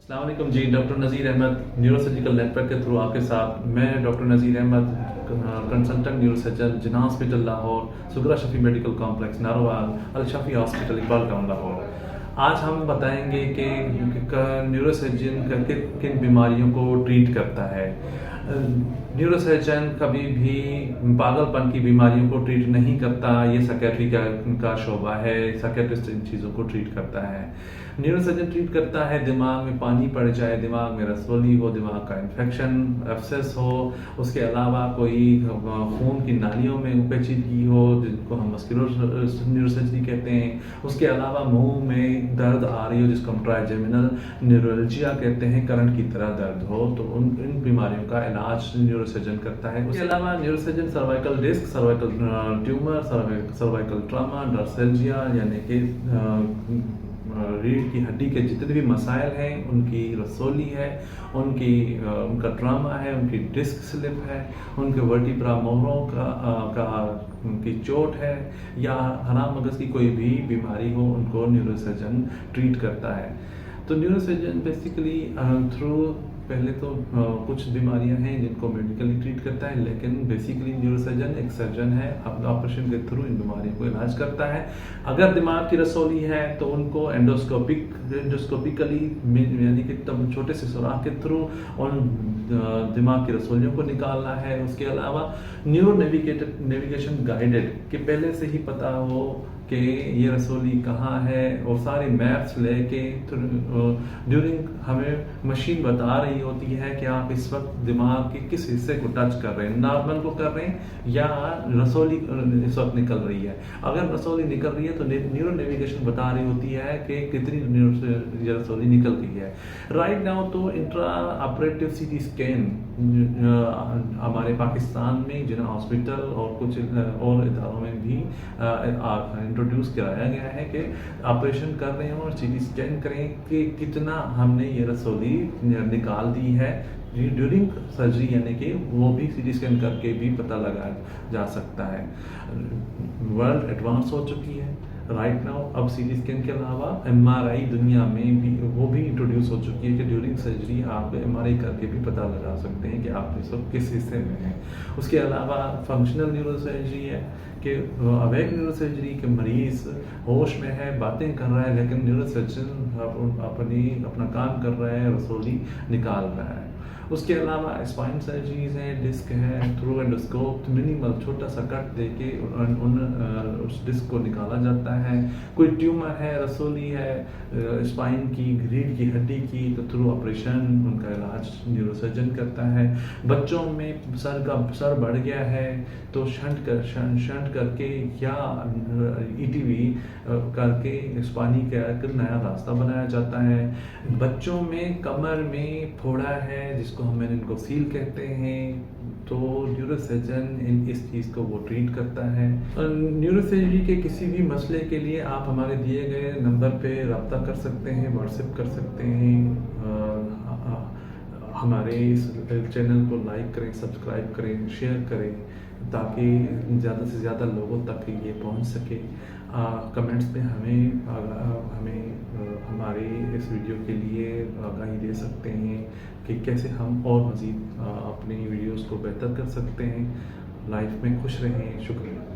अस्सलाम वालेकुम जी। Doctor Nazir Ahmad neurosurgical network के थ्रू आपके साथ मैं doctor Nazir Ahmad consultant neurosurgeon Jinnah hospital Lahore, Sughra Shafi medical complex Narowal, Al Shafi hospital Iqbal town Lahore. आज हम बताएंगे कि न्यूरोसर्जन किन किन बीमारियों को ट्रीट करता है। न्यूरोसर्जन कभी भी पागलपन की बीमारियों को ट्रीट नहीं करता, ये साइकियाट्री का शोबा है। साइकियाट्रिस्ट इन चीज़ों को ट्रीट करता है। न्यूरोसर्जन ट्रीट करता है दिमाग में पानी पड़ जाए, दिमाग में रसवली हो, दिमाग का इन्फेक्शन एब्सेस हो, उसके अलावा कोई खून की नालियों में पेचीदगी हो जिनको हम मस्कुलर न्यूरोसर्जरी कहते हैं, उसके अलावा मुंह में दर्द आ रही हो जिसको हम ट्राइजेमिनल न्यूरोलजिया कहते हैं, करंट की तरह दर्द हो, तो इन बीमारियों का इलाज न्यूरोसर्जन करता है। उसके अलावा neurosurgeon cervical disc, cervical tumour, cervical trauma, dorsalgia यानी कि रीढ़ की हड्डी के जितने भी मसाइल हैं, उनकी रसोली है, उनका ट्रामा है, उनकी डिस्क स्लिप है, उनके वर्टिब्रा मोहरों का उनकी चोट है, या हराम मगज की कोई भी बीमारी हो, उनको न्यूरोसर्जन ट्रीट करता है। तो न्यूरोसर्जन बेसिकली थ्रू पहले तो कुछ बीमारियां हैं जिनको मेडिकली ट्रीट करता है, लेकिन बेसिकली न्यूरोसर्जन एक सर्जन है, अपने ऑपरेशन के थ्रू इन बीमारियों को इलाज करता है। अगर दिमाग की रसौली है तो उनको एंडोस्कोपिकली यानी कि छोटे से सुराख के थ्रू उन दिमाग की रसौलियों को निकालना है। उसके अलावा न्यूरो नेविगेशन गाइडेड कि पहले से ही पता हो कि ये रसौली कहाँ है, और सारे मैप्स लेके ड्यूरिंग हमें मशीन बता रही होती है कि आप इस वक्त दिमाग के किस हिस्से को टच कर रहे हैं, नॉर्मल को कर रहे हैं या रसौली इस वक्त निकल रही है। अगर रसौली निकल रही है तो न्यूरो नेविगेशन बता रही होती है कि कितनी रसौली निकल गई है। राइट नाउ तो इंट्रा ऑपरेटिव सीटी स्कैन हमारे पाकिस्तान में जिना हॉस्पिटल और कुछ और इदारों में भी इंट्रोड्यूस कराया गया है कि ऑपरेशन कर रहे हैं और सीटी स्कैन करें कि कितना हमने ये रसौली निकाल दी है ड्यूरिंग सर्जरी, यानी कि वो भी सीटी स्कैन करके भी पता लगाया जा सकता है। वर्ल्ड एडवांस हो चुकी है राइट नाउ। अब सीटी स्कैन के अलावा एमआरआई दुनिया में भी वो भी इंट्रोड्यूस हो चुकी है कि ड्यूरिंग सर्जरी आप एमआरआई करके भी पता लगा सकते हैं कि आप इस वक्त किस हिस्से में हैं। उसके अलावा फंक्शनल न्यूरोसर्जरी है कि अवैक न्यूरोसर्जरी के मरीज होश में है, बातें कर रहा है, लेकिन न्यूरोसर्जन अपना काम कर रहा है, रसौली निकाल रहा है। उसके अलावा स्पाइन सर्जरीज हैं, डिस्क है, थ्रू एंडोस्कोप मिनिमल छोटा सा कट देके उस डिस्क को निकाला जाता है। कोई ट्यूमर है, रसोली है स्पाइन की, रीढ़ की हड्डी की, तो थ्रू ऑपरेशन उनका इलाज न्यूरोसर्जन करता है। बच्चों में सर बढ़ गया है तो शंट करके या ईटीवी करके स्पाइनी का एक नया रास्ता बनाया जाता है। बच्चों में कमर में फोड़ा है जिसको हम मेनिन्गोसील कहते हैं, तो न्यूरोसर्जन इस चीज़ को वो ट्रीट करता है। न्यूरोसर्जरी के किसी भी मसले के लिए आप हमारे दिए गए नंबर पे रब्ता कर सकते हैं, व्हाट्सएप कर सकते हैं। हमारे इस चैनल को लाइक करें, सब्सक्राइब करें, शेयर करें ताकि ज़्यादा से ज़्यादा लोगों तक ये पहुंच सके। कमेंट्स में हमें हमारे इस वीडियो के लिए आगाही दे सकते हैं कि कैसे हम और मज़ीद अपनी वीडियोस को बेहतर कर सकते हैं। लाइफ में खुश रहें। शुक्रिया।